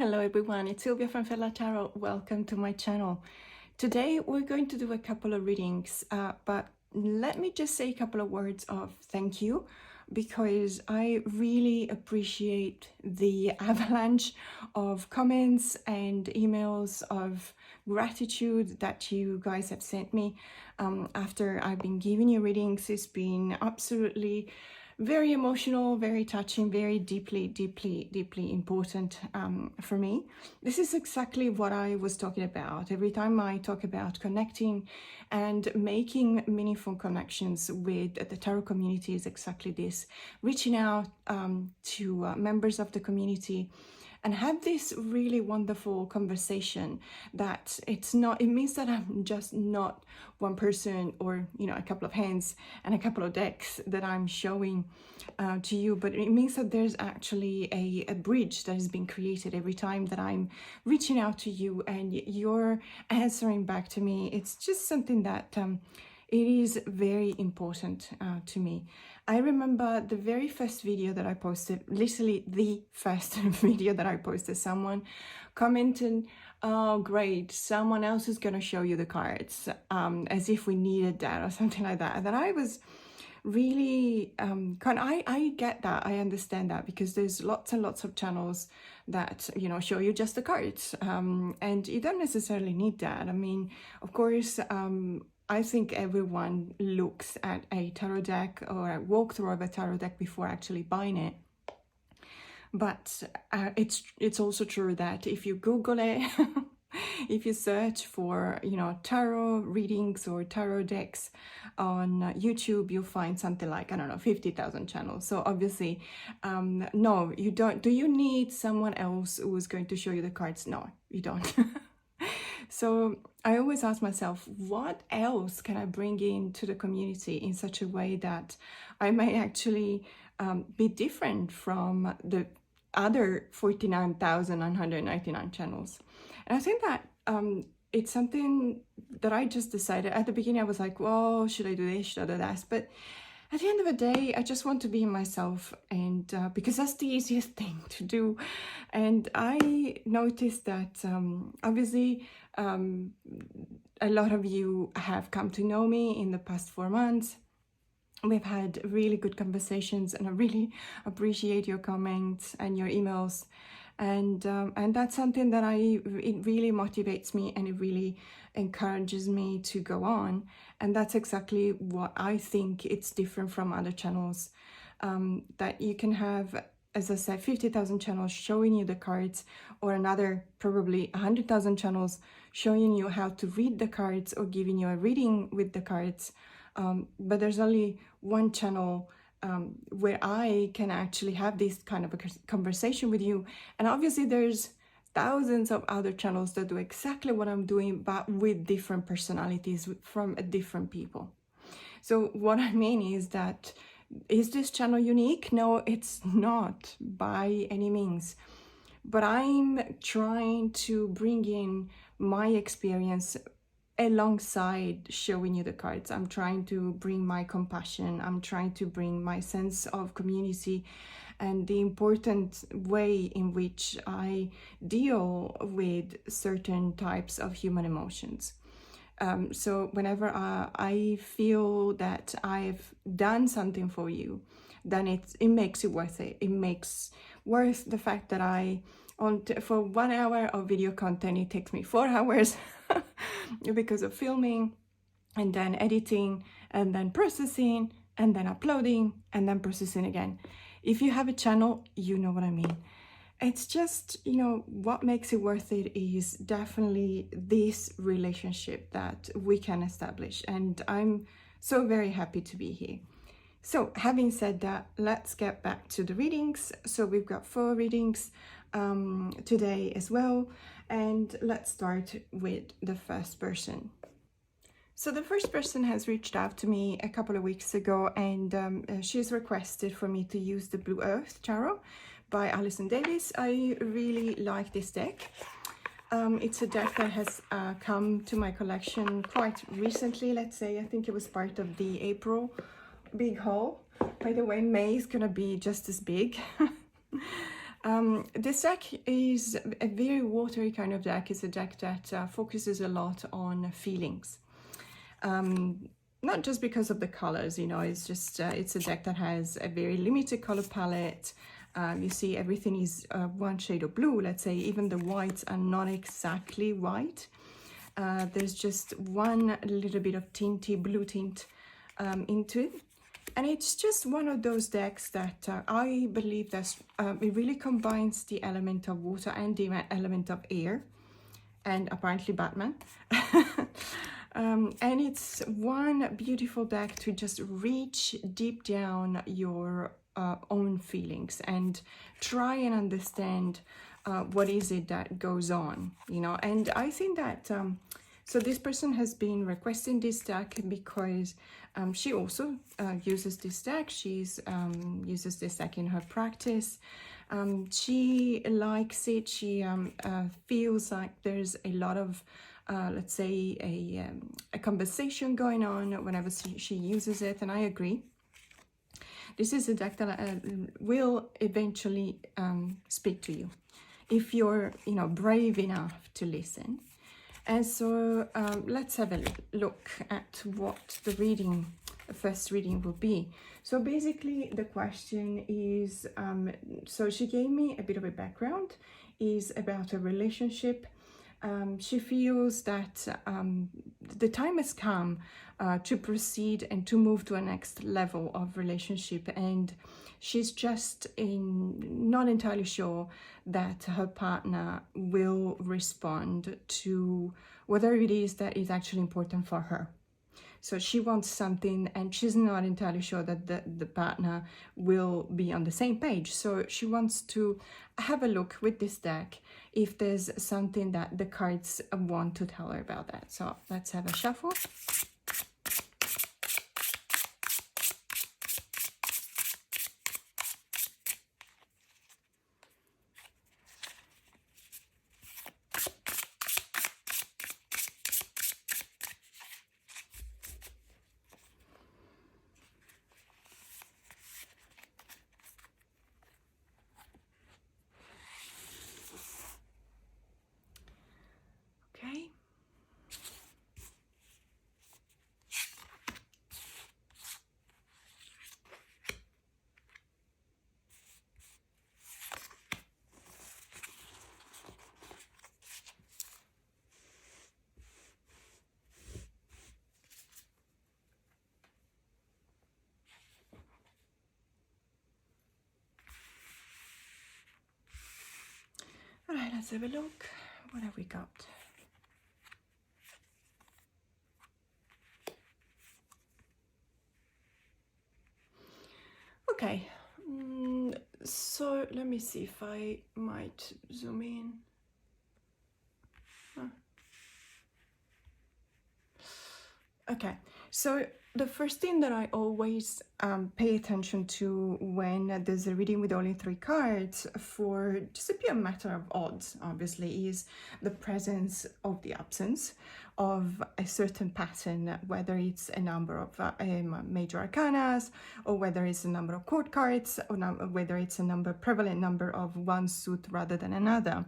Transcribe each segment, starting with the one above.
Hello everyone, it's Silvia from Fairlight Tarot. Welcome to my channel. Today we're going to do a couple of readings, but let me just say a couple of words of thank you, because I really appreciate the avalanche of comments and emails of gratitude that you guys have sent me after I've been giving you readings. It's been absolutely very emotional, very touching, very deeply important for me. This is exactly what I was talking about. Every time I talk about connecting and making meaningful connections with the tarot community is exactly this: reaching out to members of the community and have this really wonderful conversation. That it means that I'm just not one person or, you know, a couple of hands and a couple of decks that I'm showing to you, but it means that there's actually a bridge that has been created every time that I'm reaching out to you and you're answering back to me. It's just something that it is very important to me. I remember the very first video that I posted, literally the first video that I posted, someone commented, "Oh great, someone else is going to show you the cards," as if we needed that or something like that. And then I was really I get that, I understand that, because there's lots and lots of channels that, you know, show you just the cards, and you don't necessarily need that. I mean, of course, I think everyone looks at a tarot deck or a walkthrough of a tarot deck before actually buying it. But it's also true that if you Google it, if you search for, you know, tarot readings or tarot decks on YouTube, you'll find something like, I don't know, 50,000 channels. So obviously, no, you don't. Do you need someone else who is going to show you the cards? No, you don't. So I always ask myself, what else can I bring into the community in such a way that I may actually be different from the other 49,999 channels? And I think that it's something that I just decided. At the beginning I was like, well, should I do this, should I do that? But at the end of the day, I just want to be myself, and because that's the easiest thing to do. And I noticed that obviously a lot of you have come to know me in the past 4 months. We've had really good conversations, and I really appreciate your comments and your emails. And that's something that it really motivates me, and it really encourages me to go on. And that's exactly what I think it's different from other channels, that you can have, as I said, 50,000 channels showing you the cards, or another probably 100,000 channels showing you how to read the cards or giving you a reading with the cards. But there's only one channel where I can actually have this kind of a conversation with you. And obviously there's thousands of other channels that do exactly what I'm doing, but with different personalities from different people. So what I mean is that, is this channel unique? No, it's not by any means. But I'm trying to bring in my experience alongside showing you the cards. I'm trying to bring my compassion. I'm trying to bring my sense of community and the important way in which I deal with certain types of human emotions. So whenever I feel that I've done something for you, then it makes it worth it. It makes worth the fact that for 1 hour of video content, it takes me 4 hours because of filming and then editing and then processing and then uploading and then processing again. If you have a channel, you know what I mean. It's just, you know, what makes it worth it is definitely this relationship that we can establish. And I'm so very happy to be here. So having said that, let's get back to the readings. So we've got 4 readings today as well. And let's start with the first person. So the first person has reached out to me a couple of weeks ago, and she's requested for me to use the Blue Earth Tarot by Alison Davis. I really like this deck. It's a deck that has come to my collection quite recently, let's say. I think it was part of the April big haul. By the way, May is gonna be just as big. This deck is a very watery kind of deck. It's a deck that focuses a lot on feelings. Not just because of the colors, you know, it's just, it's a deck that has a very limited color palette. You see everything is one shade of blue, let's say. Even the whites are not exactly white. There's just one little bit of tinty blue tint into it. And it's just one of those decks that I believe that it really combines the element of water and the element of air, and apparently Batman. And it's one beautiful deck to just reach deep down your own feelings and try and understand what is it that goes on, you know. And I think that so this person has been requesting this deck because she also uses this deck. She's uses this deck in her practice. She likes it. She feels like there's a lot of let's say a conversation going on whenever she uses it, and I agree. This is a deck that will eventually speak to you if you're, you know, brave enough to listen. And so let's have a look at what the first reading will be. So basically the question is, so she gave me a bit of a background, is about a relationship. She feels that the time has come to proceed and to move to a next level of relationship, and she's just not entirely sure that her partner will respond to whatever it is that is actually important for her. So she wants something and she's not entirely sure that the partner will be on the same page. So she wants to have a look with this deck if there's something that the cards want to tell her about that. So let's have a shuffle. Okay. All right, let's have a look. What have we got? Okay, so let me see if I might zoom in. Okay, so the first thing that I always pay attention to when there's a reading with only 3 cards, for just a pure matter of odds, obviously, is the presence of the absence of a certain pattern, whether it's a number of major arcanas, or whether it's a number of court cards, or whether it's a prevalent number of one suit rather than another.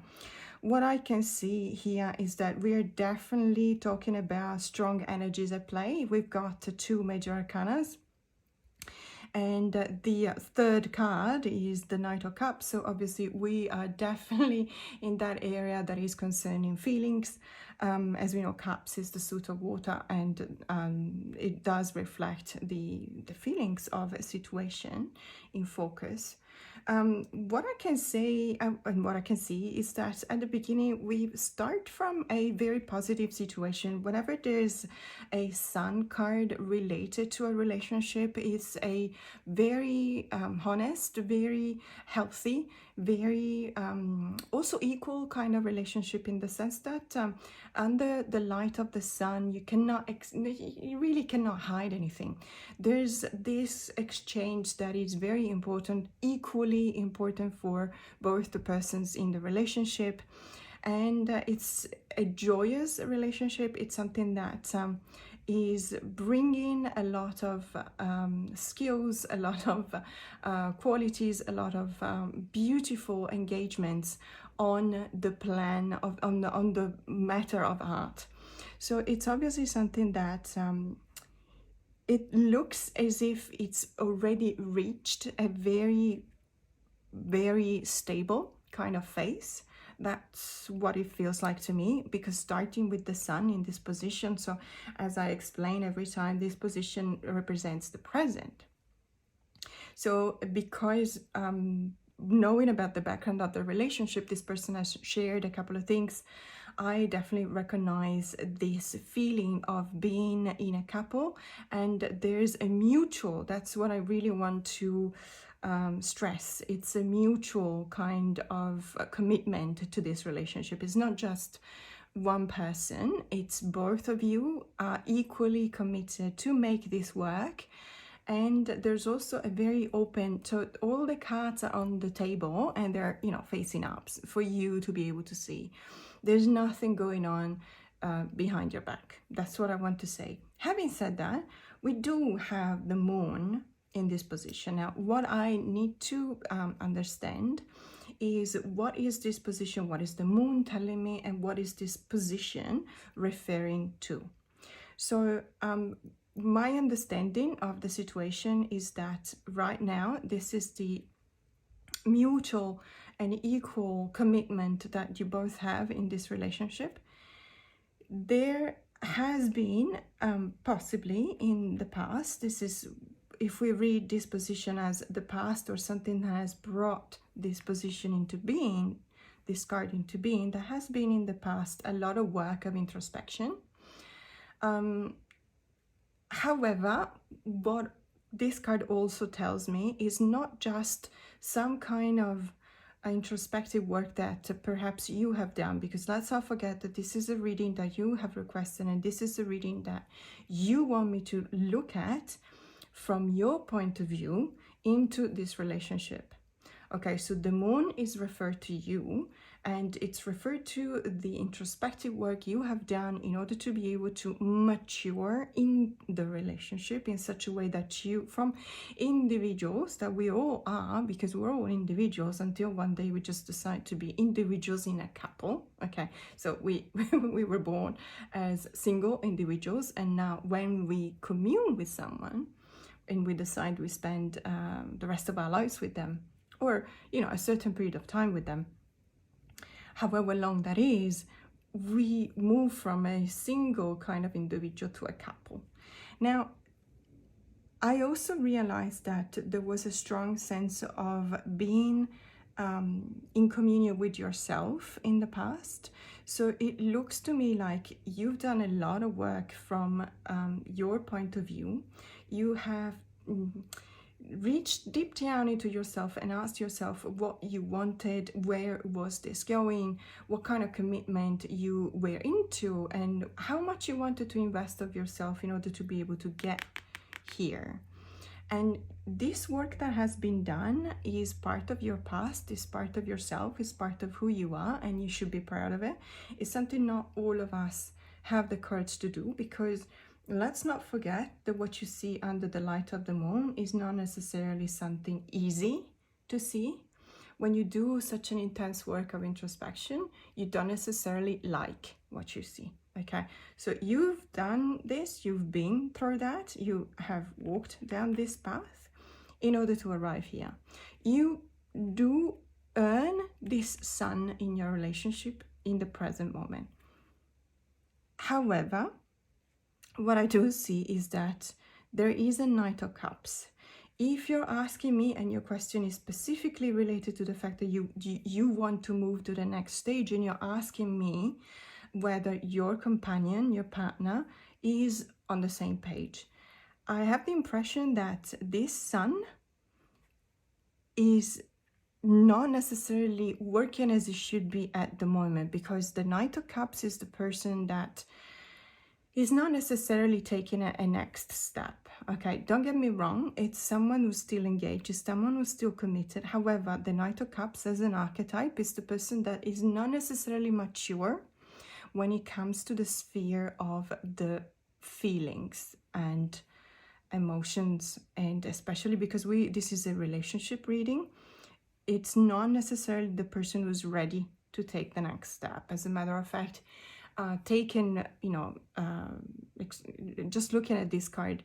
What I can see here is that we're definitely talking about strong energies at play. We've got 2 major arcanas, and the third card is the Knight of Cups. So obviously we are definitely in that area that is concerning feelings. As we know, Cups is the suit of water, and it does reflect the feelings of a situation in focus. What I can say and what I can see is that at the beginning we start from a very positive situation. Whenever there's a Sun card related to a relationship, it's a very honest, very healthy, very also equal kind of relationship, in the sense that under the light of the sun you really cannot hide anything. There's this exchange that is very important, equally important for both the persons in the relationship, and it's a joyous relationship. It's something that is bringing a lot of skills, a lot of qualities, a lot of beautiful engagements on the plan of on the matter of art. So it's obviously something that it looks as if it's already reached a very, very stable kind of phase. That's what it feels like to me, because starting with the sun in this position, so as I explain every time, this position represents the present. So because knowing about the background of the relationship, this person has shared a couple of things, I definitely recognize this feeling of being in a couple, and there's a mutual, that's what I really want to stress. It's a mutual kind of commitment to this relationship. It's not just one person, it's both of you are equally committed to make this work. And there's also a very open, so all the cards are on the table and they're, you know, facing up for you to be able to see. There's nothing going on behind your back. That's what I want to say. Having said that, we do have the moon in this position. Now, what I need to understand is, what is this position? What is the moon telling me? And what is this position referring to? So my understanding of the situation is that right now, this is the mutual and equal commitment that you both have in this relationship. There has been possibly in the past, this is, if we read this position as the past or something that has brought this position into being, this card into being, there has been in the past a lot of work of introspection. However, what this card also tells me is not just some kind of introspective work that perhaps you have done, because let's not forget that this is a reading that you have requested, and this is a reading that you want me to look at from your point of view into this relationship. Okay, so the moon is referred to you, and it's referred to the introspective work you have done in order to be able to mature in the relationship in such a way that you, from individuals that we all are, because we're all individuals until one day we just decide to be individuals in a couple. Okay, so we we were born as single individuals, and now when we commune with someone and we decide we spend the rest of our lives with them, or, you know, a certain period of time with them, however long that is, we move from a single kind of individual to a couple. Now, I also realized that there was a strong sense of being in communion with yourself in the past. So it looks to me like you've done a lot of work from your point of view. You have reached deep down into yourself and asked yourself what you wanted, where was this going, what kind of commitment you were into, and how much you wanted to invest of yourself in order to be able to get here. And this work that has been done is part of your past, is part of yourself, is part of who you are, and you should be proud of it. It's something not all of us have the courage to do, because let's not forget that what you see under the light of the moon is not necessarily something easy to see. When you do such an intense work of introspection, you don't necessarily like what you see. Okay, so you've done this, you've been through that, you have walked down this path in order to arrive here. You do earn this sun in your relationship in the present moment. However, what I do see is that there is a Knight of Cups. If you're asking me and your question is specifically related to the fact that you want to move to the next stage, and you're asking me whether your companion, your partner, is on the same page, I have the impression that this sun is not necessarily working as it should be at the moment, because the Knight of Cups is the person that is not necessarily taking a next step. Okay, don't get me wrong, it's someone who's still engaged, it's someone who's still committed. However, the Knight of Cups as an archetype is the person that is not necessarily mature when it comes to the sphere of the feelings and emotions, and especially because this is a relationship reading, it's not necessarily the person who's ready to take the next step. As a matter of fact, just looking at this card,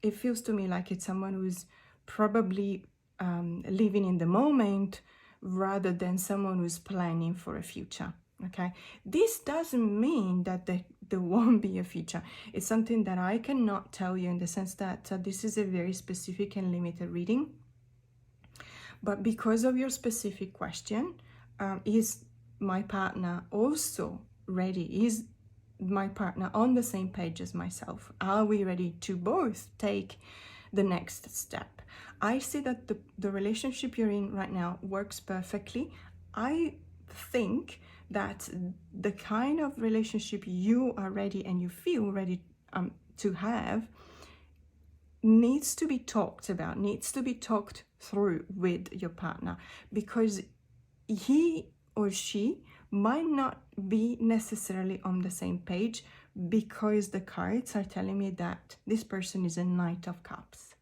it feels to me like it's someone who's probably living in the moment rather than someone who's planning for a future. Okay, this doesn't mean that there won't be a future. It's something that I cannot tell you, in the sense that this is a very specific and limited reading. But because of your specific question, is my partner also ready? Is my partner on the same page as myself? Are we ready to both take the next step? I see that the relationship you're in right now works perfectly. I think that the kind of relationship you are ready and you feel ready to have needs to be talked about, needs to be talked through with your partner, because he or she might not be necessarily on the same page, because the cards are telling me that this person is a Knight of Cups.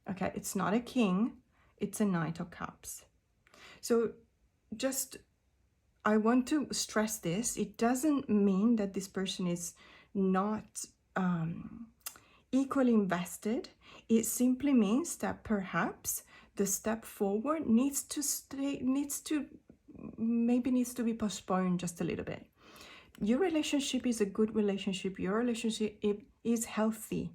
Okay, it's not a king, it's a Knight of Cups. So just, I want to stress this. It doesn't mean that this person is not equally invested. It simply means that perhaps the step forward needs to be postponed just a little bit. Your relationship is a good relationship. Your relationship is healthy.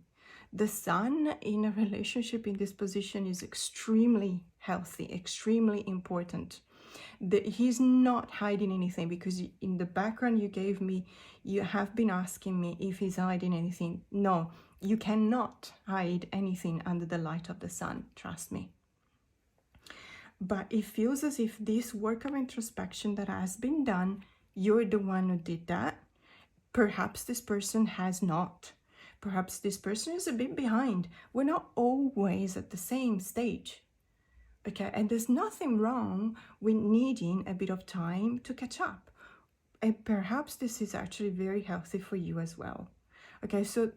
The Sun in a relationship in this position is extremely healthy, extremely important. He's not hiding anything, because in the background you gave me, you have been asking me if he's hiding anything. No, you cannot hide anything under the light of the sun, trust me. But it feels as if this work of introspection that has been done, you're the one who did that. Perhaps this person has not. Perhaps this person is a bit behind. We're not always at the same stage. Okay, and there's nothing wrong with needing a bit of time to catch up. And perhaps this is actually very healthy for you as well. Okay, so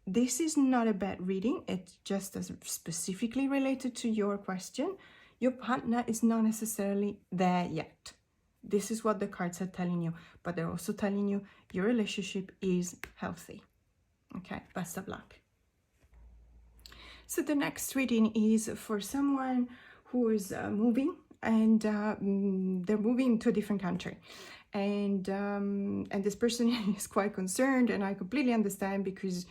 this is not a bad reading. It's just as specifically related to your question. Your partner is not necessarily there yet. This is what the cards are telling you, but they're also telling you your relationship is healthy. Okay, best of luck. So the next reading is for someone who is moving, and they're moving to a different country. And this person is quite concerned, and I completely understand, because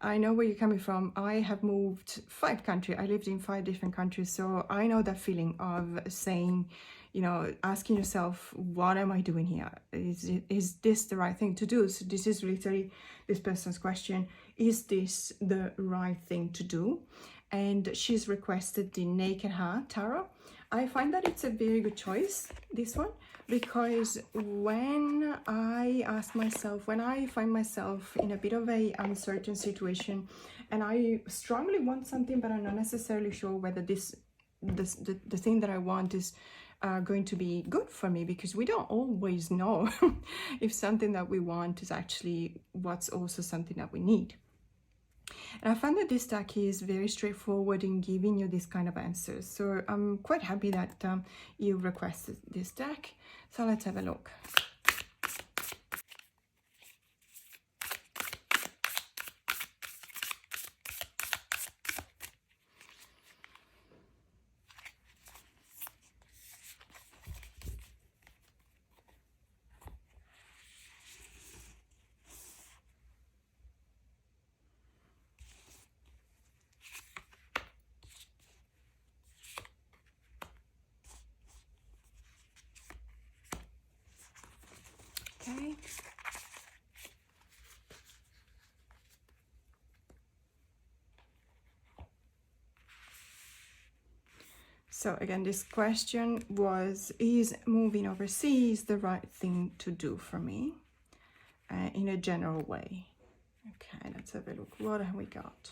I know where you're coming from. I have moved 5 countries. I lived in 5 different countries. So I know that feeling of saying, you know, asking yourself, what am I doing here? Is this the right thing to do? So this is literally this person's question. Is this the right thing to do? And she's requested the Naked Heart Tarot. I find that it's a very good choice, this one, because when I find myself in a bit of a uncertain situation, and I strongly want something, but I'm not necessarily sure whether the thing that I want is going to be good for me, because we don't always know if something that we want is actually what's also something that we need. And I find that this deck is very straightforward in giving you this kind of answers. So I'm quite happy that you requested this deck. So let's have a look. Okay. So again, this question was, is moving overseas the right thing to do for me in a general way? Okay, let's have a look. What have we got?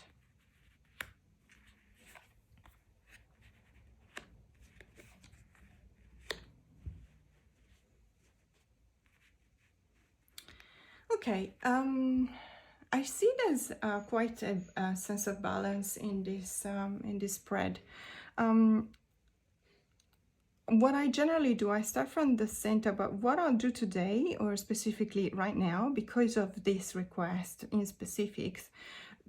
Okay, I see there's quite a sense of balance in this spread. What I generally do, I start from the center, but what I'll do today, or specifically right now, because of this request in specifics,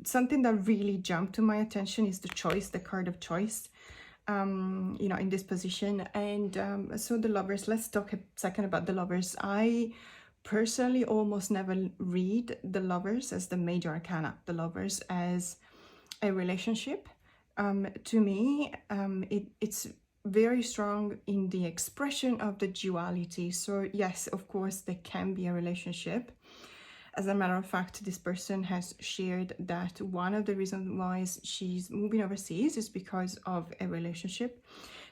something that really jumped to my attention is the choice, the card of choice, you know, in this position. And so the Lovers, let's talk a second about the Lovers. I personally almost never read the Lovers as the major arcana, the Lovers as a relationship. To me, it's very strong in the expression of the duality. So yes, of course, there can be a relationship. As a matter of fact, this person has shared that one of the reasons why she's moving overseas is because of a relationship.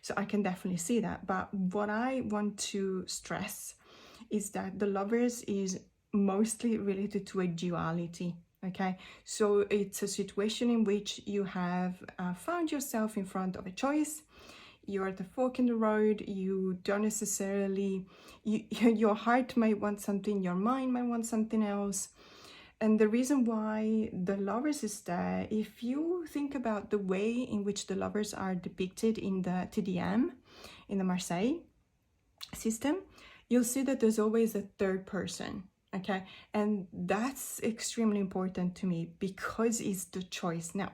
So I can definitely see that. But what I want to stress is that the Lovers is mostly related to a duality. Okay, so it's a situation in which you have found yourself in front of a choice. You're at the fork in the road. You don't necessarily, your heart might want something, your mind might want something else. And the reason why the Lovers is there, if you think about the way in which the Lovers are depicted in the TDM, in the Marseille system, you'll see that there's always a third person. Okay, and that's extremely important to me because it's the choice. Now,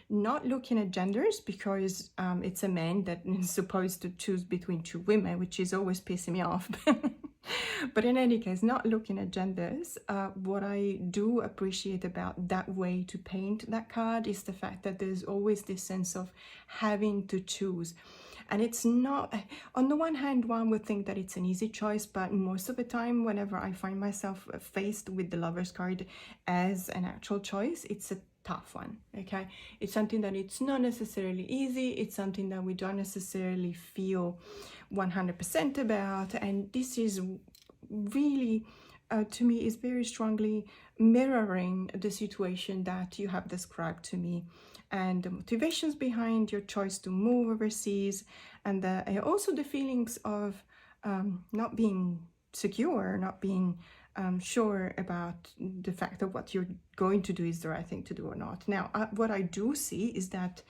not looking at genders, because it's a man that is supposed to choose between two women, which is always pissing me off. But in any case, not looking at genders, what I do appreciate about that way to paint that card is the fact that there's always this sense of having to choose. And it's not, on the one hand, one would think that it's an easy choice, but most of the time, whenever I find myself faced with the Lovers card as an actual choice, it's a tough one. Okay, it's something that it's not necessarily easy. It's something that we don't necessarily feel 100% about, and this is really to me is very strongly mirroring the situation that you have described to me, and the motivations behind your choice to move overseas, and also the feelings of not being secure, not being sure about the fact that what you're going to do is the right thing to do or not. Now, what I do see is that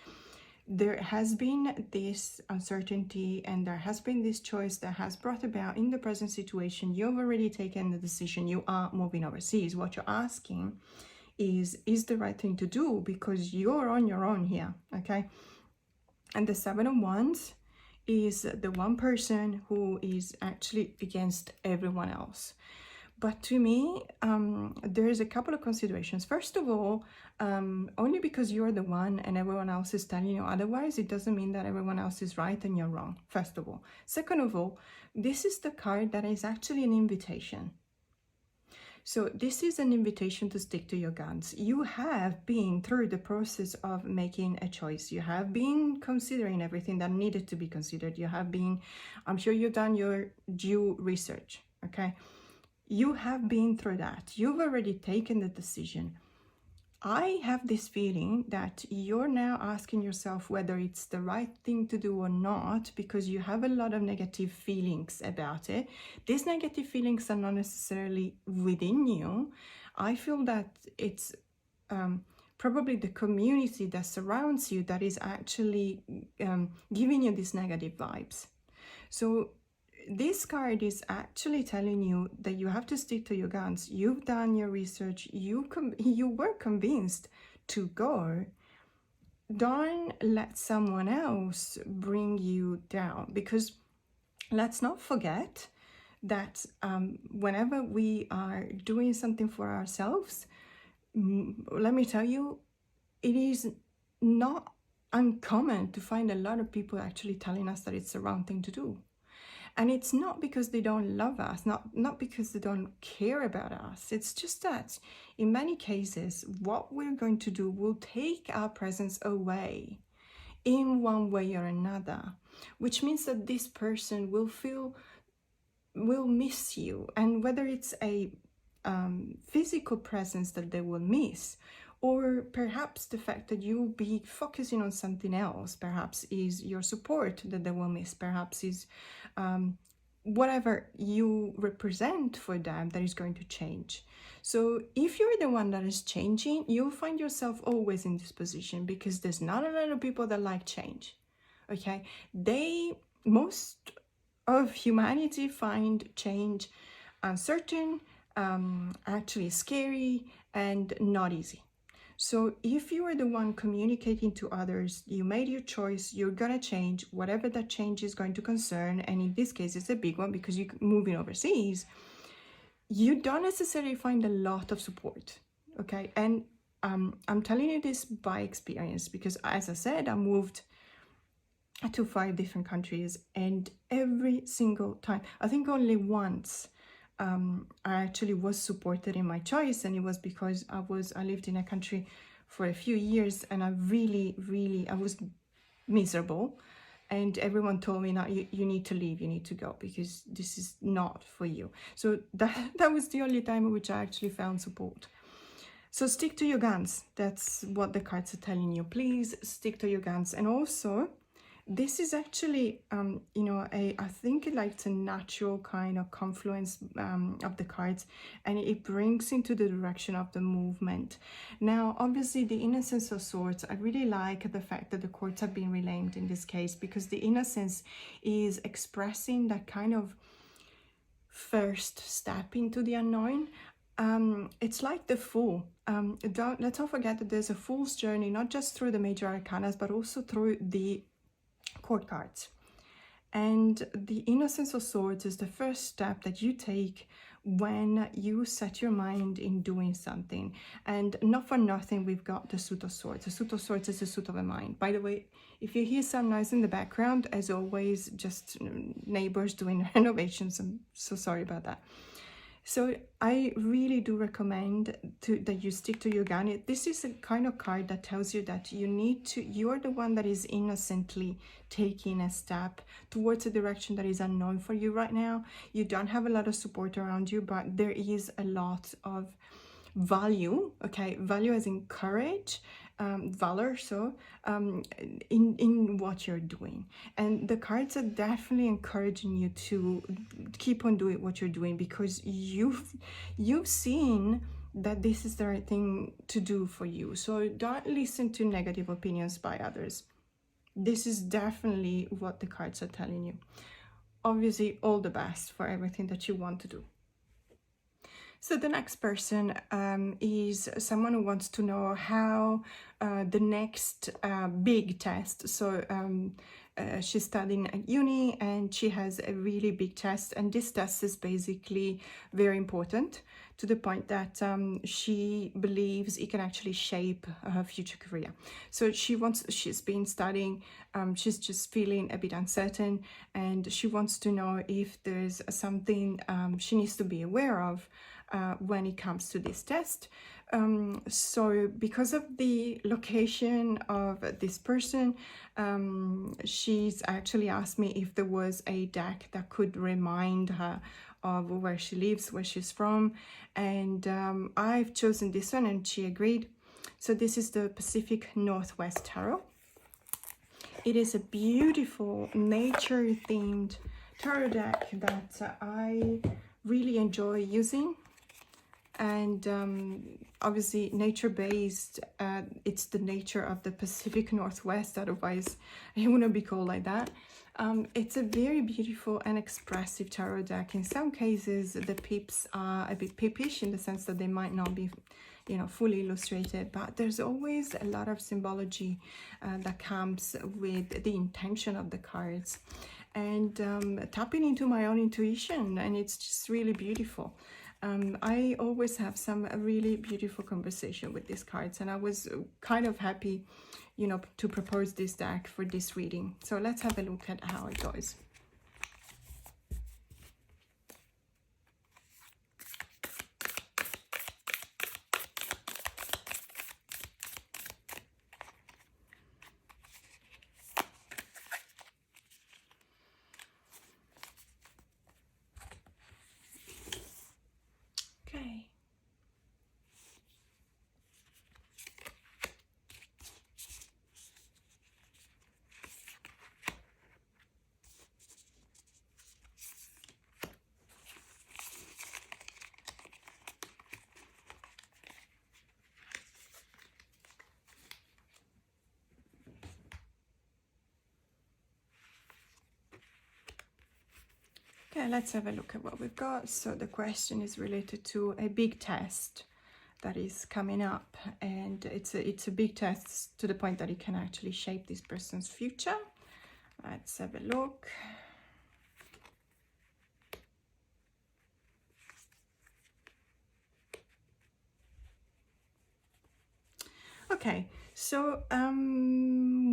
there has been this uncertainty and there has been this choice that has brought about in the present situation. You've already taken the decision. You are moving overseas. What you're asking is the right thing to do because you're on your own here, okay? And the Seven of Wands is the one person who is actually against everyone else. But to me, there is a couple of considerations. First of all, only because you're the one and everyone else is telling you otherwise, it doesn't mean that everyone else is right and you're wrong, first of all. Second of all, this is the card that is actually an invitation. So this is an invitation to stick to your guns. You have been through the process of making a choice. You have been considering everything that needed to be considered. You have been, I'm sure you've done your due research, okay? You have been through that. You've already taken the decision. I have this feeling that you're now asking yourself whether it's the right thing to do or not, because you have a lot of negative feelings about it. These negative feelings are not necessarily within you. I feel that it's probably the community that surrounds you that is actually giving you these negative vibes. So this card is actually telling you that you have to stick to your guns. You've done your research. You were convinced to go. Don't let someone else bring you down, because let's not forget that whenever we are doing something for ourselves, let me tell you, it is not uncommon to find a lot of people actually telling us that it's the wrong thing to do. And it's not because they don't love us, not because they don't care about us. It's just that in many cases, what we're going to do will take our presence away in one way or another, which means that this person will miss you. And whether it's a physical presence that they will miss, or perhaps the fact that you'll be focusing on something else, perhaps is your support that they will miss, perhaps is whatever you represent for them that is going to change. So if you're the one that is changing, you'll find yourself always in this position, because there's not a lot of people that like change. Okay, most of humanity find change uncertain, actually scary, and not easy. So if you are the one communicating to others, you made your choice, you're gonna change, whatever that change is going to concern, and in this case it's a big one because you're moving overseas, you don't necessarily find a lot of support. Okay, and I'm telling you this by experience, because as I said, I moved to 5 different countries, and every single time, I think only once, I actually was supported in my choice, and it was because I lived in a country for a few years, and I was miserable, and everyone told me, "Now you need to leave, you need to go, because this is not for you." So that was the only time in which I actually found support. So stick to your guns. That's what the cards are telling you. Please stick to your guns. And also, this is actually, I think like it's a natural kind of confluence of the cards, and it brings into the direction of the movement. Now, obviously, the Innocence of Swords, I really like the fact that the cards have been renamed in this case, because the Innocence is expressing that kind of first step into the unknown. It's like the Fool. Let's not forget that there's a Fool's journey, not just through the major arcanas, but also through the court cards. And the Innocence of Swords is the first step that you take when you set your mind in doing something. And not for nothing, we've got the Suit of Swords. The Suit of Swords is the suit of a mind. By the way, if you hear some noise in the background, as always, just neighbors doing renovations. I'm so sorry about that. So I really do recommend that you stick to your gun. This is a kind of card that tells you that you're the one that is innocently taking a step towards a direction that is unknown for you right now. You don't have a lot of support around you, but there is a lot of value, okay? Value as in courage, valor, in what you're doing. And the cards are definitely encouraging you to keep on doing what you're doing, because you've seen that this is the right thing to do for you. So don't listen to negative opinions by others. This is definitely what the cards are telling you. Obviously, all the best for everything that you want to do. So the next person is someone who wants to know how the next big test. So she's studying at uni, and she has a really big test, and this test is basically very important, to the point that she believes it can actually shape her future career. So she's been studying, she's just feeling a bit uncertain, and she wants to know if there's something she needs to be aware of when it comes to this test. So because of the location of this person, she's actually asked me if there was a deck that could remind her of where she lives, where she's from, and I've chosen this one, and she agreed. So this is the Pacific Northwest Tarot. It is a beautiful nature-themed tarot deck that I really enjoy using. And obviously nature-based, it's the nature of the Pacific Northwest, otherwise it wouldn't be called like that. It's a very beautiful and expressive tarot deck. In some cases the pips are a bit pippish, in the sense that they might not be, fully illustrated, but there's always a lot of symbology that comes with the intention of the cards, and tapping into my own intuition, and it's just really beautiful. I always have some really beautiful conversation with these cards, and I was kind of happy, to propose this deck for this reading. So let's have a look at how it goes. Okay. Okay, let's have a look at what we've got. So the question is related to a big test that is coming up, and it's a big test to the point that it can actually shape this person's future. Let's have a look. Okay, so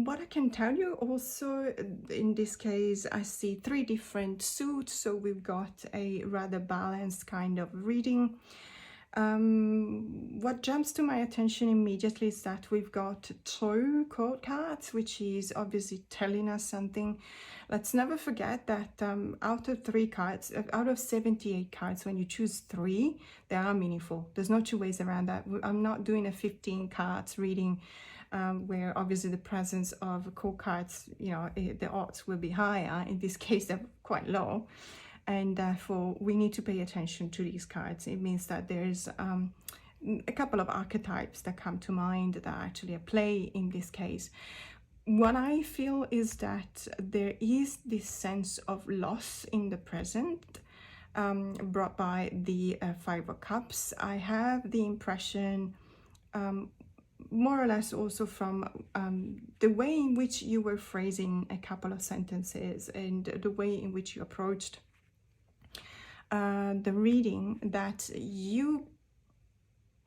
what I can tell you also in this case, I see 3 different suits. So we've got a rather balanced kind of reading. What jumps to my attention immediately is that we've got 2 court cards, which is obviously telling us something. Let's never forget that out of 3 cards, out of 78 cards, when you choose 3, they are meaningful. There's no 2 ways around that. I'm not doing a 15 cards reading where obviously the presence of court cards, you know, the odds will be higher. In this case, they're quite low. And therefore, we need to pay attention to these cards. It means that there's a couple of archetypes that come to mind that actually play in this case. What I feel is that there is this sense of loss in the present brought by the 5 of Cups. I have the impression, more or less also from the way in which you were phrasing a couple of sentences and the way in which you approached the reading, that you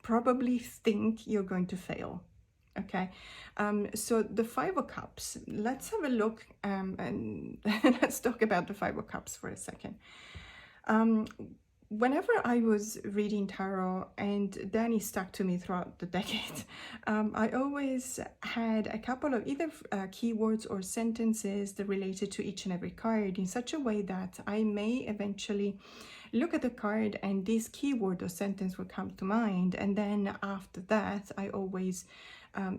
probably think you're going to fail. Okay, so the 5 of Cups, let's have a look and let's talk about the 5 of Cups for a second. Whenever I was reading tarot, and then it stuck to me throughout the decade, I always had a couple of either keywords or sentences that related to each and every card in such a way that I may eventually look at the card and this keyword or sentence will come to mind. And then after that, I always,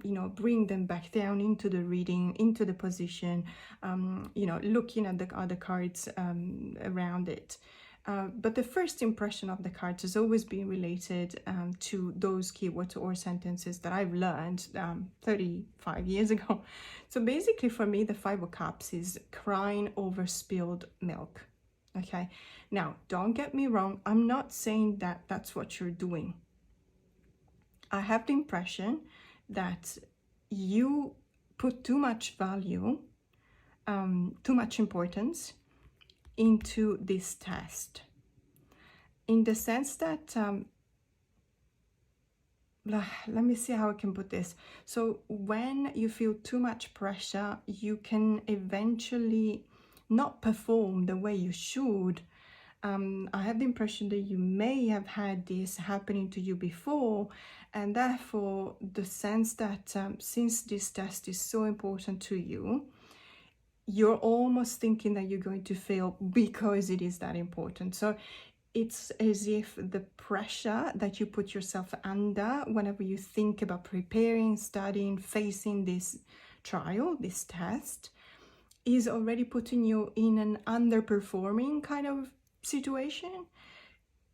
you know, bring them back down into the reading, into the position, you know, looking at the other cards around it. But the first impression of the cards has always been related to those keywords or sentences that I've learned 35 years ago. So basically for me, the 5 of Cups is crying over spilled milk. Okay, now don't get me wrong, I'm not saying that that's what you're doing. I have the impression that you put too much value, too much importance into this test, in the sense that let me see how I can put this. So when you feel too much pressure, you can eventually not perform the way you should. I have the impression that you may have had this happening to you before, and therefore the sense that since this test is so important to you, you're almost thinking that you're going to fail because it is that important. So it's as if the pressure that you put yourself under whenever you think about preparing, studying, facing this trial, this test, is already putting you in an underperforming kind of situation.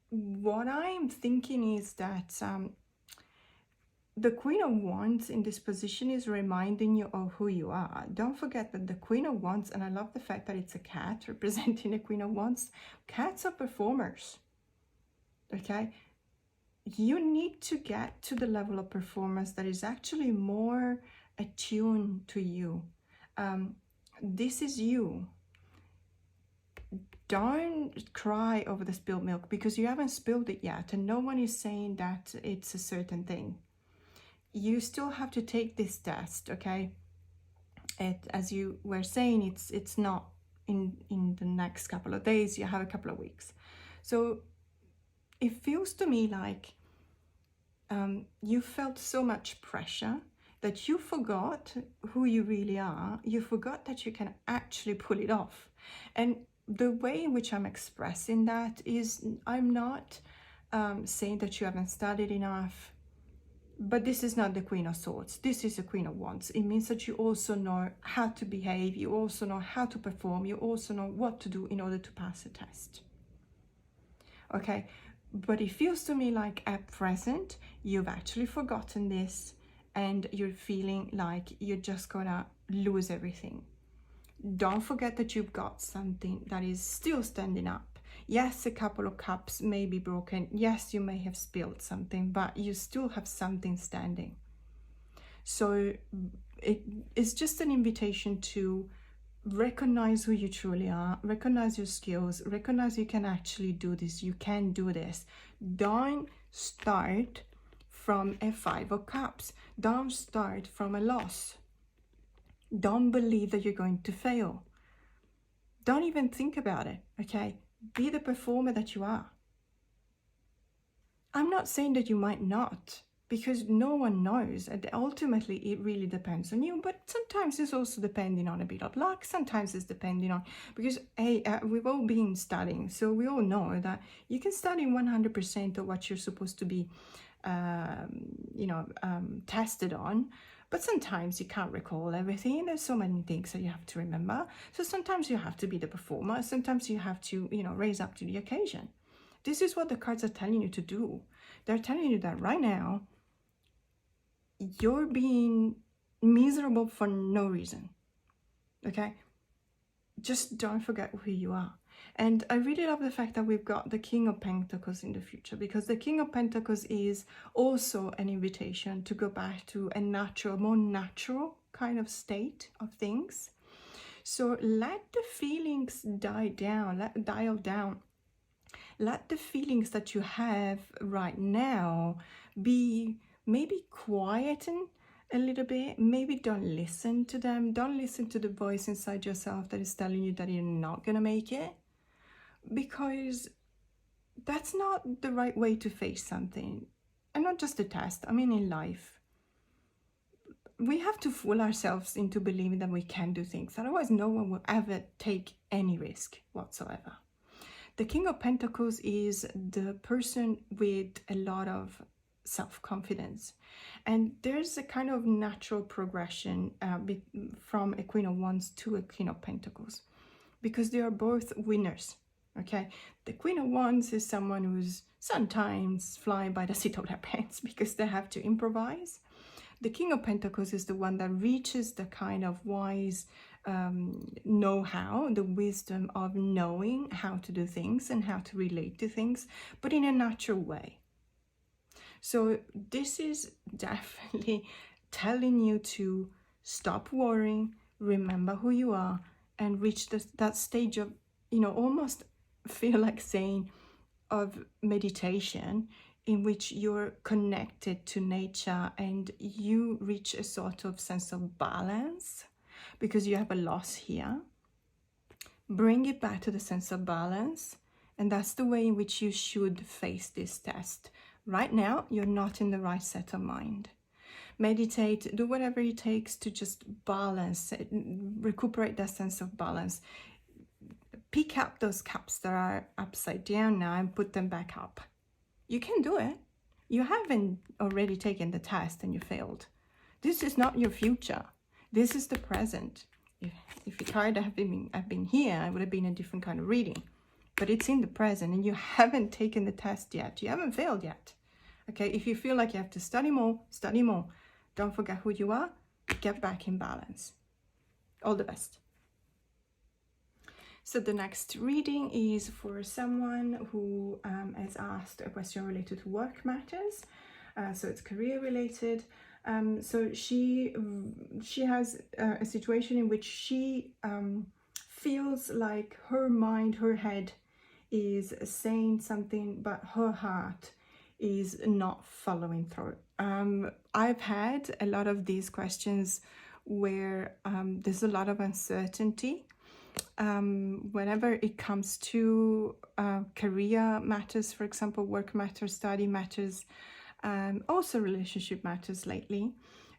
What I'm thinking is that the Queen of Wands in this position is reminding you of who you are. Don't forget that the Queen of Wands, and I love the fact that it's a cat representing the Queen of Wands. Cats are performers, okay? You need to get to the level of performance that is actually more attuned to you. This is you. Don't cry over the spilled milk because you haven't spilled it yet, and no one is saying that it's a certain thing. You still have to take this test, okay? As you were saying, it's not in the next couple of days. You have a couple of weeks. So it feels to me like you felt so much pressure that you forgot who you really are. You forgot that you can actually pull it off. And the way in which I'm expressing that is, I'm not saying that you haven't studied enough, but this is not the Queen of Swords. This is the Queen of Wands. It means that you also know how to behave. You also know how to perform. You also know what to do in order to pass a test. Okay, but it feels to me like at present, you've actually forgotten this, and you're feeling like you're just gonna lose everything. Don't forget that you've got something that is still standing up. Yes, a couple of cups may be broken. Yes, you may have spilled something, but you still have something standing. So it's just an invitation to recognize who you truly are, recognize your skills, recognize you can actually do this, you can do this. Don't start from a 5 of cups. Don't start from a loss. Don't believe that you're going to fail. Don't even think about it, okay? Be the performer that you are. I'm not saying that you might not, because no one knows, and ultimately it really depends on you, but sometimes it's also depending on a bit of luck. Sometimes it's depending on, because we've all been studying, so we all know that you can study 100% of what you're supposed to be tested on, but sometimes you can't recall everything. There's so many things that you have to remember, so sometimes you have to be the performer, sometimes you have to raise up to the occasion. This is what the cards are telling you to do. They're telling you that right now you're being miserable for no reason, okay? Just don't forget who you are. And I really love the fact that we've got the King of Pentacles in the future, because the King of Pentacles is also an invitation to go back to a natural, more natural kind of state of things. So let the feelings dial down. Let the feelings that you have right now be maybe quietened a little bit. Maybe don't listen to them. Don't listen to the voice inside yourself that is telling you that you're not going to make it, because that's not the right way to face something. And not just a test, I mean in life. We have to fool ourselves into believing that we can do things. Otherwise, no one will ever take any risk whatsoever. The King of Pentacles is the person with a lot of self-confidence, and there's a kind of natural progression from a Queen of Wands to a King of Pentacles, because they are both winners, okay? The Queen of Wands is someone who's sometimes flying by the seat of their pants because they have to improvise. The King of Pentacles is the one that reaches the kind of wise know-how, the wisdom of knowing how to do things and how to relate to things, but in a natural way. So this is definitely telling you to stop worrying, remember who you are, and reach that stage of, almost feel like saying of meditation, in which you're connected to nature and you reach a sort of sense of balance, because you have a loss here. Bring it back to the sense of balance, and that's the way in which you should face this test. Right now, you're not in the right set of mind. Meditate, do whatever it takes to just balance, recuperate that sense of balance. Pick up those cups that are upside down now and put them back up. You can do it. You haven't already taken the test and you failed. This is not your future. This is the present. If the card had been here, it would have been a different kind of reading. But it's in the present and you haven't taken the test yet. You haven't failed yet. Okay, if you feel like you have to study more, study more. Don't forget who you are. Get back in balance. All the best. So the next reading is for someone who has asked a question related to work matters. So it's career related. So she has a situation in which she feels like her mind, her head is saying something, but her heart is not following through. I've had a lot of these questions where there's a lot of uncertainty. Whenever it comes to career matters, for example, work matters, study matters, also relationship matters lately,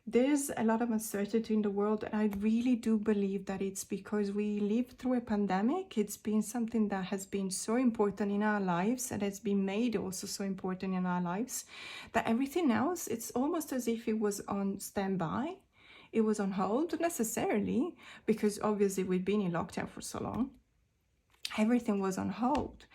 there's a lot of uncertainty in the world, and I really do believe that it's because we lived through a pandemic. It's been something that has been so important in our lives, and has been made also so important in our lives, that everything else, it's almost as if it was on standby. It was on hold, not necessarily, because obviously we've been in lockdown for so long. Everything was on hold.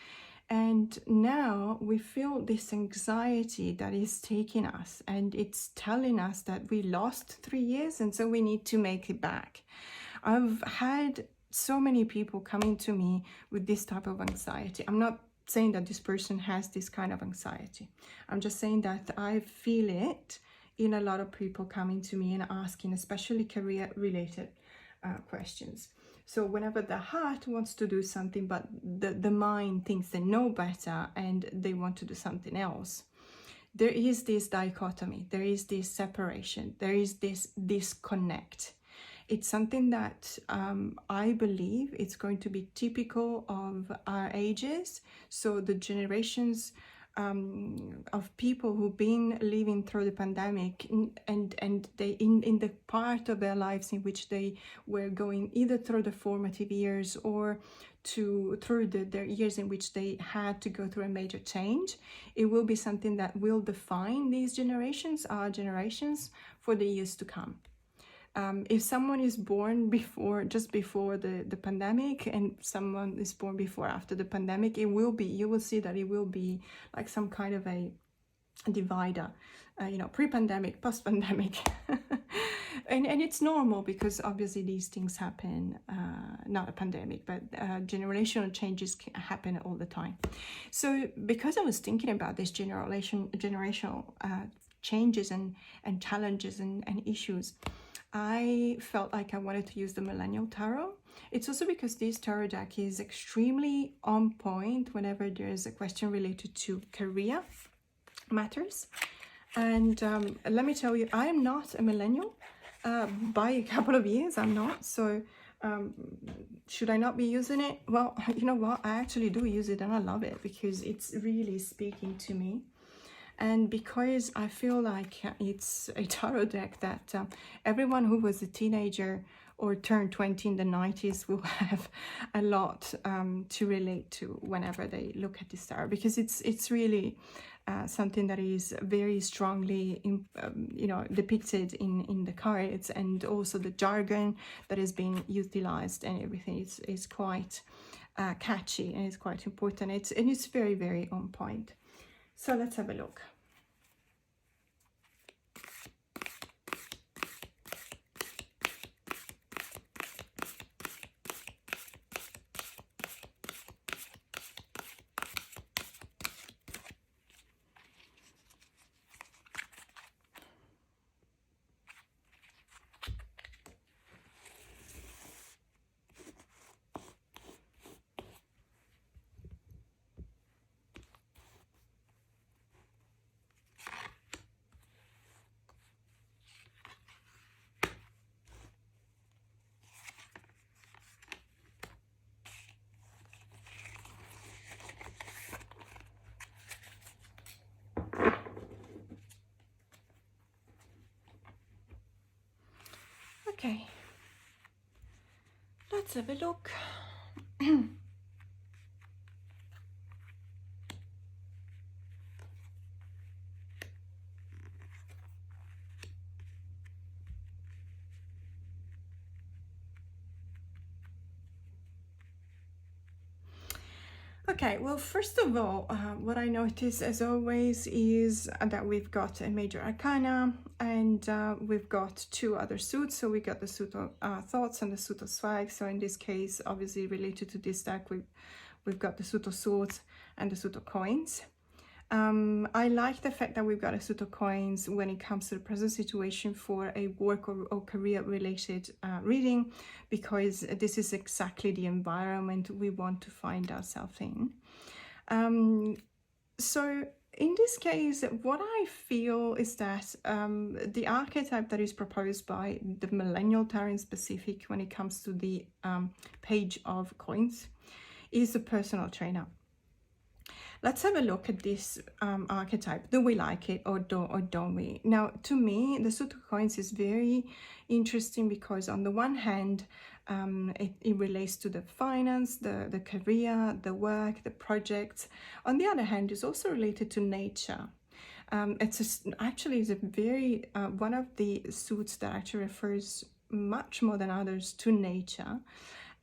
And now we feel this anxiety that is taking us, and it's telling us that we lost 3 years and so we need to make it back. I've had so many people coming to me with this type of anxiety. I'm not saying that this person has this kind of anxiety. I'm just saying that I feel it in a lot of people coming to me and asking, especially career related questions. So whenever the heart wants to do something, but the mind thinks they know better and they want to do something else, there is this dichotomy, there is this separation, there is this disconnect. It's something that I believe it's going to be typical of our ages. So the generations of people who've been living through the pandemic, and they in the part of their lives in which they were going either through the formative years or through their years in which they had to go through a major change, it will be something that will define these generations, our generations, for the years to come. If someone is born just before the pandemic, and someone is born before after the pandemic, you will see that it will be like some kind of a divider, pre-pandemic, post-pandemic. and it's normal, because obviously these things happen, not a pandemic, but generational changes happen all the time. So because I was thinking about this generational changes and challenges and issues, I felt like I wanted to use the Millennial Tarot. It's also because this tarot deck is extremely on point whenever there's a question related to career matters. And let me tell you, I am not a millennial. By a couple of years, I'm not. So should I not be using it? Well, you know what? I actually do use it, and I love it because it's really speaking to me. And because I feel like it's a tarot deck that everyone who was a teenager or turned 20 in the 90s will have a lot to relate to whenever they look at this tarot, because it's really something that is very strongly depicted in the cards, and also the jargon that is being utilized and everything is quite catchy, and it's quite important. It's very, very on point. So let's have a look. Okay, let's have a look. Okay, well, first of all, what I notice as always is that we've got a major arcana, and we've got two other suits. So we got the suit of thoughts and the suit of swag. So in this case, obviously related to this deck, we've got the suit of swords and the suit of coins. I like the fact that we've got a suit of coins when it comes to the present situation for a work or career related reading, because this is exactly the environment we want to find ourselves in. So in this case, what I feel is that the archetype that is proposed by the Millennial Tarot in specific when it comes to the Page of Coins is a personal trainer. Let's have a look at this archetype. Do we like it or don't we? Now, to me, the suit of coins is very interesting because on the one hand, it relates to the finance, the career, the work, the projects. On the other hand, it's also related to nature. Actually is a very one of the suits that actually refers much more than others to nature.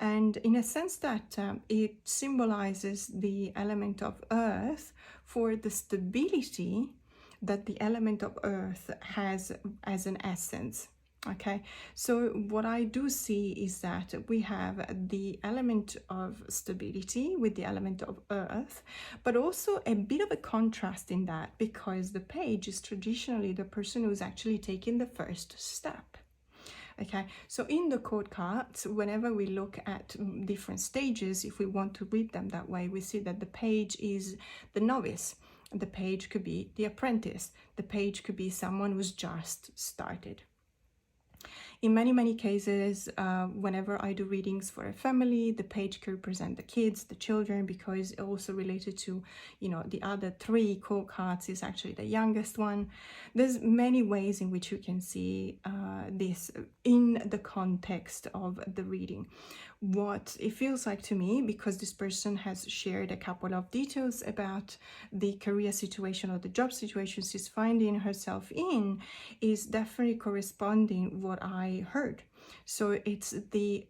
And in a sense that it symbolizes the element of earth for the stability that the element of earth has as an essence. Okay, so what I do see is that we have the element of stability with the element of earth, but also a bit of a contrast in that, because the page is traditionally the person who's actually taking the first step. Okay, so in the court cards, whenever we look at different stages, if we want to read them that way, we see that the page is the novice, the page could be the apprentice, the page could be someone who's just started. In many cases, whenever I do readings for a family, the page could represent the kids, the children, because also related to, you know, the other three core cards is actually the youngest one. There's many ways in which you can see this in the context of the reading. What it feels like to me, because this person has shared a couple of details about the career situation or the job situation she's finding herself in, is definitely corresponding what I heard. So it's the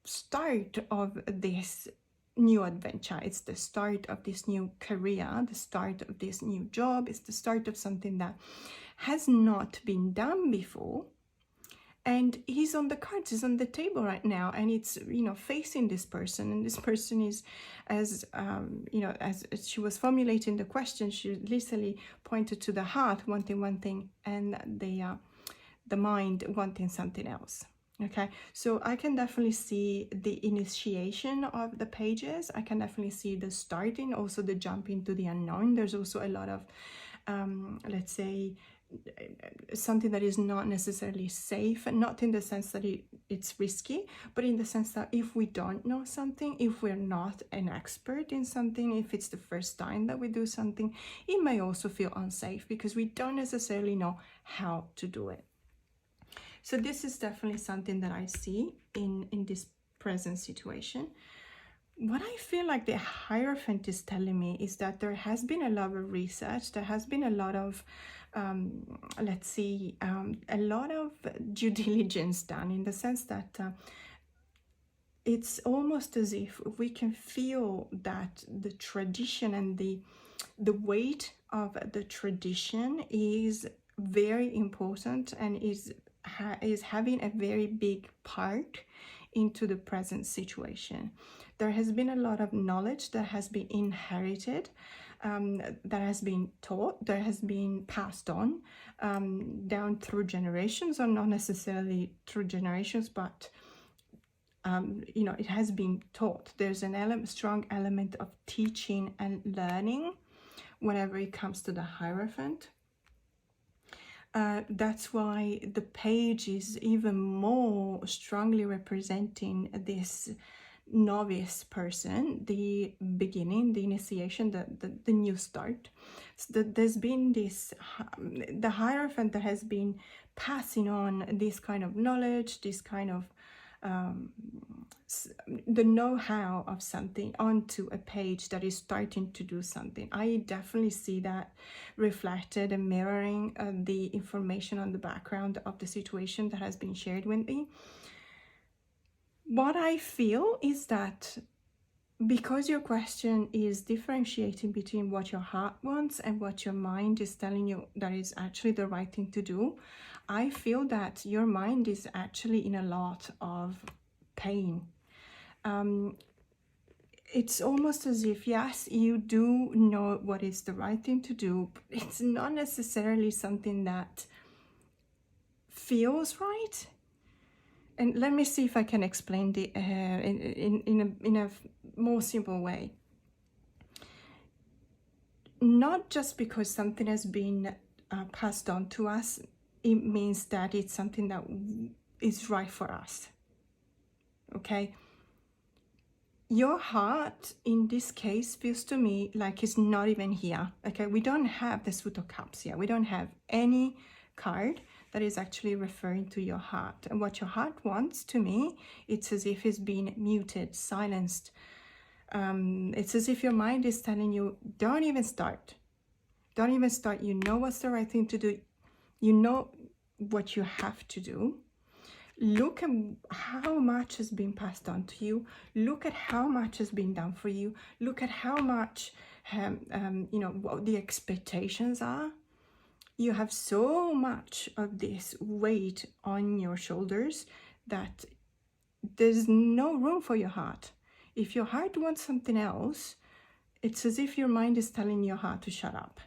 start of this new adventure, it's the start of this new career, the start of this new job, it's the start of something that has not been done before. And he's on the cards, he's on the table right now, and it's, you know, facing this person. And this person is, as you know, as she was formulating the question, she literally pointed to the heart wanting one thing, and the mind wanting something else. Okay, so I can definitely see the initiation of the pages. I can definitely see the starting, also the jump into the unknown. There's also a lot of let's say, something that is not necessarily safe, not in the sense that it's risky, but in the sense that if we don't know something, if we're not an expert in something, if it's the first time that we do something, it may also feel unsafe because we don't necessarily know how to do it. So this is definitely something that I see in this present situation. What I feel like the Hierophant is telling me is that there has been a lot of research, there has been a lot of, let's see, a lot of due diligence done, in the sense that it's almost as if we can feel that the tradition and the weight of the tradition is very important and is having a very big part into the present situation. There has been a lot of knowledge that has been inherited, that has been taught, that has been passed on down through generations, or not necessarily through generations, but you know, it has been taught. There's an strong element of teaching and learning whenever it comes to the Hierophant. That's why the page is even more strongly representing this novice person, the beginning, the initiation, the new start. So there's been this, the Hierophant that has been passing on this kind of knowledge, this kind of the know-how of something onto a page that is starting to do something. I definitely see that reflected and mirroring the information on the background of the situation that has been shared with me. What I feel is that because your question is differentiating between what your heart wants and what your mind is telling you that is actually the right thing to do, I feel that your mind is actually in a lot of pain. It's almost as if, yes, you do know what is the right thing to do, but it's not necessarily something that feels right. And let me see if I can explain the in a more simple way. Not just because something has been passed on to us, it means that it's something that is right for us. Okay? Your heart, in this case, feels to me like it's not even here. Okay? We don't have the Suit of Cups here. We don't have any card that is actually referring to your heart. And what your heart wants, to me, it's as if it's been muted, silenced. It's as if your mind is telling you, don't even start. Don't even start. You know what's the right thing to do. You know what you have to do. Look at how much has been passed on to you. Look at how much has been done for you. Look at how much, you know, what the expectations are. You have so much of this weight on your shoulders that there's no room for your heart. If your heart wants something else, it's as if your mind is telling your heart to shut up.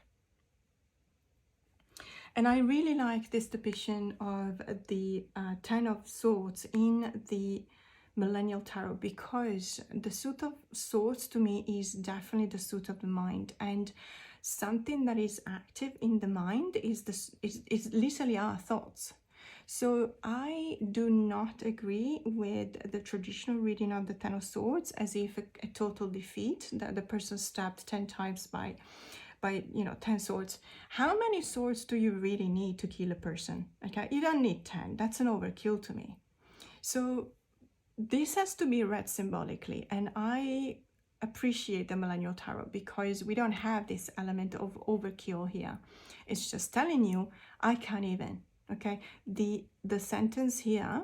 And I really like this depiction of the Ten of Swords in the Millennial Tarot, because the suit of swords to me is definitely the suit of the mind, and something that is active in the mind is literally our thoughts. So I do not agree with the traditional reading of the Ten of Swords as if a total defeat, that the person stabbed 10 times by 10 swords. How many swords do you really need to kill a person? Okay, you don't need 10. That's an overkill to me. So this has to be read symbolically, and I appreciate the Millennial Tarot because we don't have this element of overkill here. It's just telling you, I can't even. Okay, the sentence here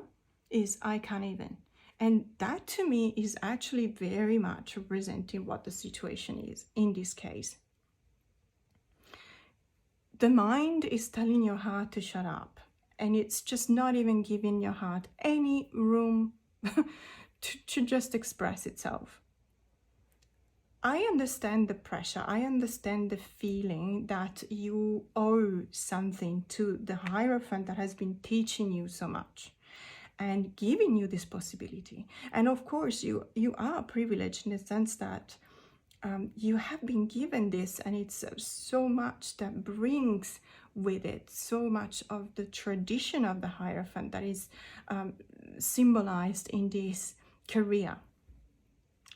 is I can't even. And that to me is actually very much representing what the situation is in this case. The mind is telling your heart to shut up, and it's just not even giving your heart any room to just express itself. I understand the pressure. I understand the feeling that you owe something to the Hierophant that has been teaching you so much and giving you this possibility. And of course, you are privileged in the sense that you have been given this, and it's so much that brings with it so much of the tradition of the Hierophant that is symbolized in this career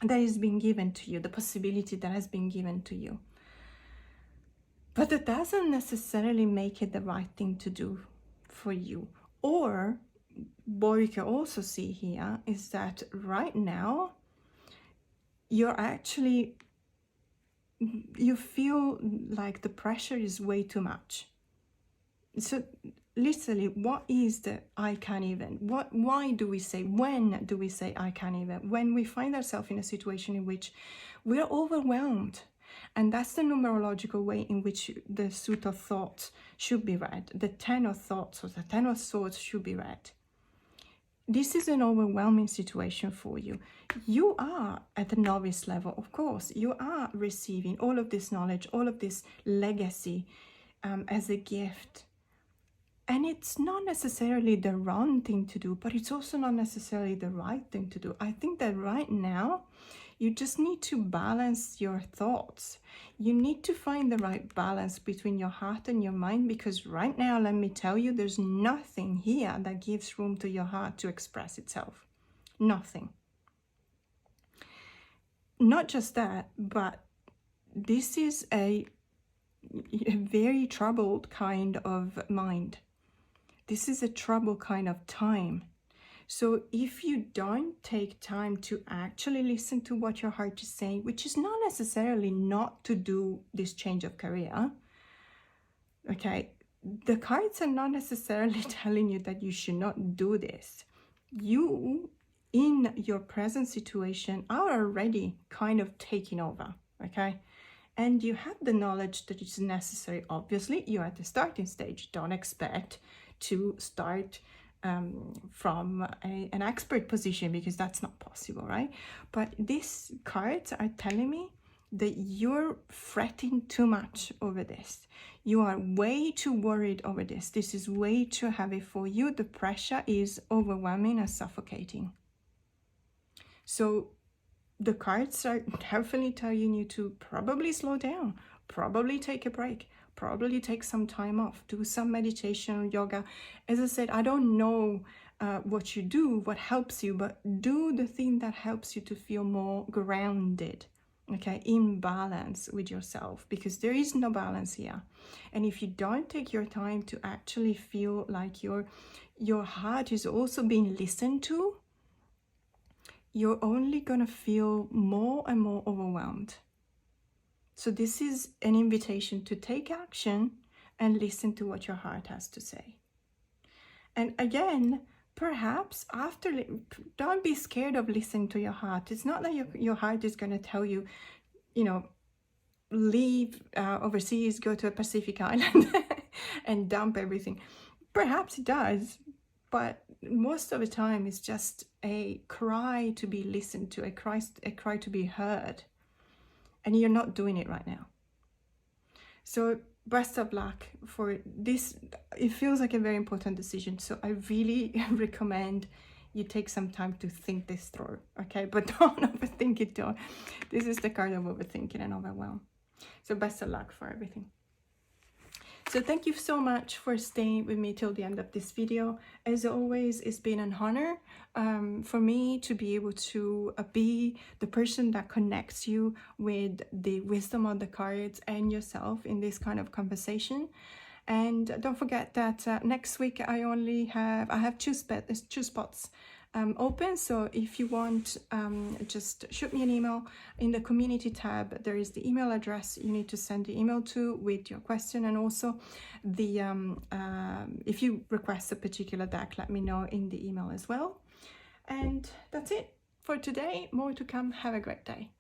that is being given to you, the possibility that has been given to you. But it doesn't necessarily make it the right thing to do for you. Or what we can also see here is that right now you're actually, you feel like the pressure is way too much. So literally, what is the I can't even? Why do we say, when do we say I can't even? When we find ourselves in a situation in which we're overwhelmed. And that's the numerological way in which the suit of thoughts should be read. The 10 of thoughts or the 10 of swords should be read. This is an overwhelming situation for you. You are at the novice level, of course. You are receiving all of this knowledge, all of this legacy as a gift. And it's not necessarily the wrong thing to do, but it's also not necessarily the right thing to do. I think that right now, you just need to balance your thoughts. You need to find the right balance between your heart and your mind, because right now, let me tell you, there's nothing here that gives room to your heart to express itself. Nothing. Not just that, but this is a very troubled kind of mind. This is a troubled kind of time. So if you don't take time to actually listen to what your heart is saying, which is not necessarily not to do this change of career, okay, the cards are not necessarily telling you that you should not do this. You, in your present situation, are already kind of taking over, okay? And you have the knowledge that it's necessary. Obviously, you're at the starting stage. Don't expect to start from an expert position, because that's not possible, right? But these cards are telling me that you're fretting too much over this. You are way too worried over this. This is way too heavy for you. The pressure is overwhelming and suffocating. So the cards are definitely telling you to probably slow down, probably take a break, probably take some time off, do some meditation or yoga. As I said, I don't know what you do, what helps you, but do the thing that helps you to feel more grounded, okay, in balance with yourself, because there is no balance here. And if you don't take your time to actually feel like your heart is also being listened to, you're only gonna feel more and more overwhelmed. So this is an invitation to take action and listen to what your heart has to say. And again, perhaps after, don't be scared of listening to your heart. It's not that your heart is going to tell you, you know, leave overseas, go to a Pacific island. and dump everything. Perhaps it does, but most of the time it's just a cry to be listened to, a cry to be heard, and you're not doing it right now. So best of luck for this. It feels like a very important decision, so I really recommend you take some time to think this through, okay? But don't overthink it though. This is the card of overthinking and overwhelm. So best of luck for everything. So thank you so much for staying with me till the end of this video. As always, it's been an honor for me to be able to be the person that connects you with the wisdom of the cards and yourself in this kind of conversation. And don't forget that next week I have two spots open. So if you want, just shoot me an email. In the community tab, there is the email address you need to send the email to with your question, and also the if you request a particular deck, let me know in the email as well. And that's it for today. More to come. Have a great day.